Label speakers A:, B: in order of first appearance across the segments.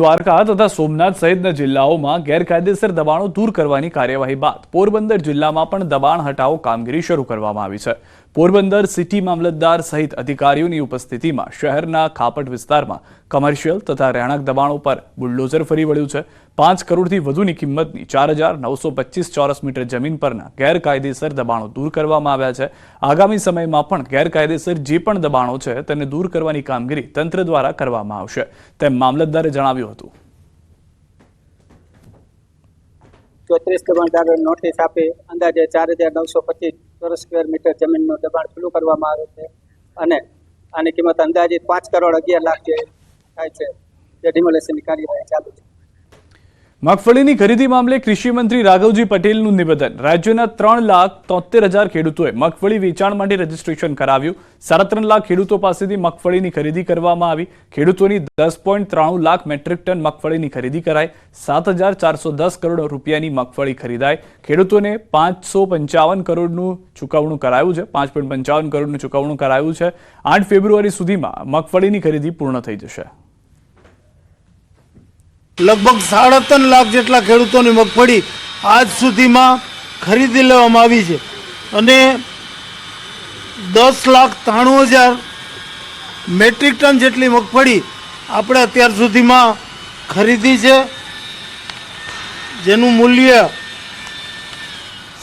A: દ્વારકા તથા સોમનાથ સહિતના જિલ્લાઓમાં ગેરકાયદેસર દબાણો દૂર કરવાની કાર્યવાહી બાદ પોરબંદર જિલ્લામાં પણ દબાણ હટાવો કામગીરી શરૂ કરવામાં આવી છે। પોરબંદર સિટી મામલતદાર સહિત અધિકારીઓની ઉપસ્થિતિમાં શહેરના ખાપટ વિસ્તારમાં કમર્શિયલ તથા રહેણાંક દબાણો પર બુલડોઝર ફરી વળ્યું છે। 5 કરોડથી વધુની કિંમતની 4925 ચોરસ મીટર જમીન પરના ગેરકાયદેસર દબાણો દૂર કરવામાં આવ્યા છે। આગામી સમયમાં પણ ગેરકાયદેસર જે પણ દબાણો છે તેને દૂર કરવાની કામગીરી તંત્ર દ્વારા કરવામાં આવશે તેમ મામલતદારે જણાવ્યું હતું।
B: 34 દબાણદારોને નોટિસ આપી અંદાજે 4925 ચોરસ સ્ક્વેર મીટર જમીનનું દબાણ ખુલ્લું કરવામાં આવે છે અને આની કિંમત અંદાજિત 5 કરોડ 11 લાખ જે થાય છે જે ડિમોલેશનની કાર્યવાહી ચાલુ છે।
A: મગફળીની ખરીદી મામલે કૃષિ મંત્રી રાઘવજી પટેલનું નિવેદન। રાજ્યના 3,73,000 ખેડૂતોએ મગફળી વેચાણ માટે રજીસ્ટ્રેશન કરાવ્યું। 3.5 લાખ ખેડૂતો પાસેથી મગફળીની ખરીદી કરવામાં આવી। ખેડૂતોની 10.93 લાખ મેટ્રિક ટન મગફળીની ખરીદી કરાઈ। 7,410 કરોડ રૂપિયાની મગફળી ખરીદાઈ। ખેડૂતોને 555 કરોડનું ચૂકવણું કરાયું છે। 5.55 કરોડનું ચૂકવણું કરાયું છે। 8 ફેબ્રુઆરી સુધીમાં મગફળીની ખરીદી પૂર્ણ થઈ જશે।
C: लगभग 3.5 लाख જેટલા ખેડૂતોની મગફળી આજ સુધીમાં ખરીદી લેવામાં આવી છે અને 10,93,000 મેટ્રિક ટન જેટલી મગફળી આપણે અત્યાર સુધીમાં ખરીદી છે જેનું મૂલ્ય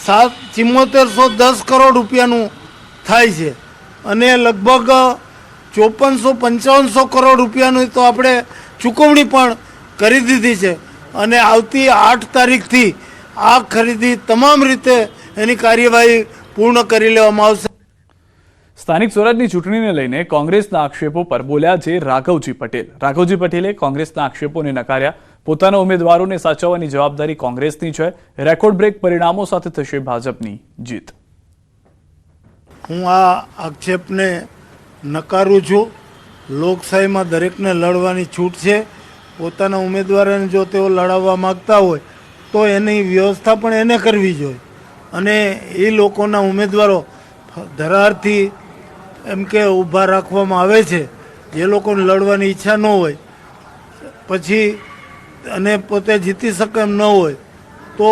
C: 7410 કરોડ રૂપિયાનું થાય છે અને લગભગ 5455 કરોડ રૂપિયાનું તો આપણે ચૂકવણી પણ કરી દીધી છે અને આવતી 8 તારીખથી આ ખરીદી તમામ રીતે એની કાર્યવાહી પૂર્ણ કરી લેવામાં આવશે।
A: સ્થાનિક સ્વરાજની ચૂંટણીને લઈને કોંગ્રેસના આક્ષેપો પર બોલ્યા છે રાઘવજી પટેલ। રાઘવજી પટેલે કોંગ્રેસના આક્ષેપોને નકાર્યા। પોતાના ઉમેદવારોને સાચવવાની જવાબદારી કોંગ્રેસની છે। રેકોર્ડ બ્રેક પરિણામો સાથે થશે ભાજપની જીત।
C: હું આ આક્ષેપને નકારું છું। લોકશાહીમાં દરેકને લડવાની છૂટ છે। પોતાના ઉમેદવારોને જો તેઓ લડાવવા માગતા હોય તો એની વ્યવસ્થા પણ એને કરવી જોઈએ અને એ લોકોના ઉમેદવારો ધરારથી એમ કે ઊભા રાખવામાં આવે છે જે લોકોને લડવાની ઈચ્છા ન હોય પછી અને પોતે જીતી શકે એમ ન હોય તો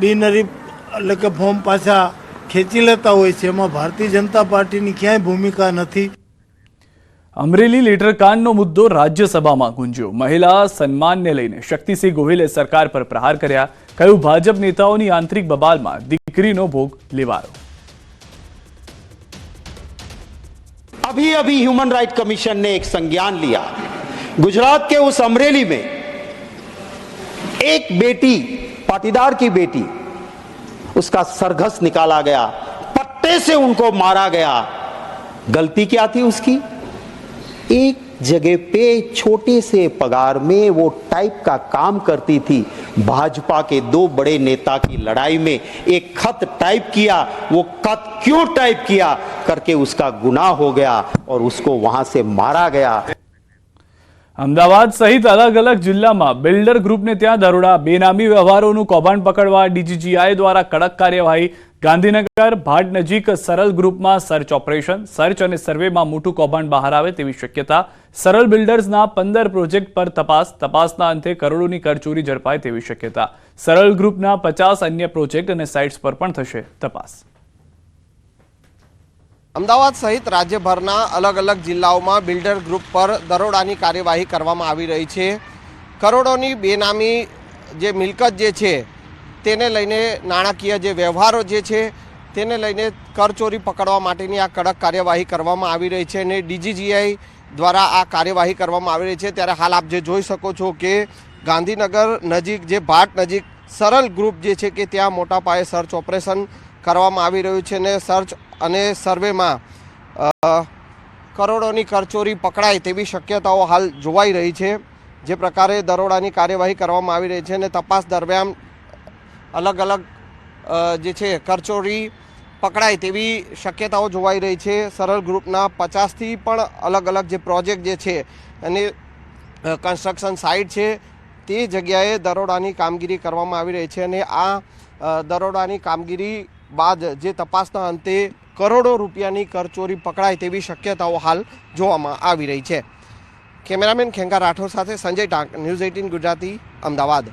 C: બિનહરીફ એટલે કે ફોર્મ પાછા ખેંચી લેતા હોય છે। એમાં ભારતીય જનતા પાર્ટીની ક્યાંય ભૂમિકા નથી।
A: અમરેલી લેટરકાંડનો મુદ્દો રાજ્યસભામાં ગુંજ્યો। મહિલા સન્માનને લઈને શક્તિસિંહ ગોહિલે સરકાર પર પ્રહાર કર્યા। કહ્યું ભાજપ નેતાઓની આંતરિક બબાલમાં દીકરીનો ભોગ લેવાયો।
D: अभी अभी ह्यूमन राइट कमीशन ने एक संज्ञान लिया। गुजरात के उस अमरेली में एक बेटी, पाटीदार की बेटी, उसका सरघस निकाला गया, पट्टे से उनको मारा गया। गलती क्या थी उसकी? एक जगह पे छोटे से पगार में वो टाइप का काम करती थी। भाजपा के 2 बड़े नेता की लड़ाई में एक खत टाइप किया। वो खत क्यों टाइप किया करके उसका गुनाह हो गया और उसको वहां से मारा गया।
A: અમદાવાદ સહિત અલગ અલગ જિલ્લામાં બિલ્ડર ગ્રુપને ત્યાં દરોડા। બેનામી વ્યવહારોનું કૌભાંડ પકડવા ડીજીજીઆઈ દ્વારા કડક કાર્યવાહી। ગાંધીનગર ભાટ નજીક સરળ ગ્રુપમાં સર્ચ ઓપરેશન। સર્ચ અને સર્વેમાં મોટું કૌભાંડ બહાર આવે તેવી શક્યતા। સરળ બિલ્ડર્સના 15 પ્રોજેક્ટ પર તપાસ। તપાસના અંતે કરોડોની કરચોરી ઝડપાય તેવી શક્યતા। સરળ ગ્રુપના 50 અન્ય પ્રોજેક્ટ અને સાઇટ્સ પર પણ થશે તપાસ।
E: અમદાવાદ સહિત રાજ્યભરના અલગ અલગ જિલ્લાઓમાં બિલ્ડર ગ્રુપ પર દરોડાની કાર્યવાહી કરવામાં આવી રહી છે। કરોડોની બેનામી જે મિલકત જે છે તેને લઈને નાણાકીય જે વ્યવહારો જે છે તેને લઈને કરચોરી પકડવા માટેની આ કડક કાર્યવાહી કરવામાં આવી રહી છે અને ડીજીજીઆઈ દ્વારા આ કાર્યવાહી કરવામાં આવી રહી છે। ત્યારે હાલ આપ જે જોઈ શકો છો કે ગાંધીનગર નજીક જે ભાટ નજીક સરળ ગ્રુપ જે છે કે ત્યાં મોટા પાયે સર્ચ ઓપરેશન કરવામાં આવી રહ્યું છે અને સર્ચ અને સર્વેમાં કરોડોની કરચોરી પકડાય તેવી શક્યતાઓ હાલ જોવાઈ રહી છે। જે પ્રકારે દરોડાની કાર્યવાહી કરવામાં આવી રહી છે અને તપાસ દરમિયાન અલગ અલગ જે છે કરચોરી પકડાય તેવી શક્યતાઓ જોવાઈ રહી છે। સરળ ગ્રુપના 50થી પણ અલગ અલગ જે પ્રોજેક્ટ જે છે અને કન્સ્ટ્રક્શન સાઇટ છે તે જગ્યાએ દરોડાની કામગીરી કરવામાં આવી રહી છે અને આ દરોડાની કામગીરી બાદ જે તપાસના અંતે કરોડો રૂપિયાની કરચોરી પકડાય તેવી શક્યતાઓ હાલ જોવામાં આવી રહી છે। કેમેરામેન ખેંગા રાઠોડ સાથે સંજય ટાંક, ન્યૂઝ 18 ગુજરાતી, અમદાવાદ.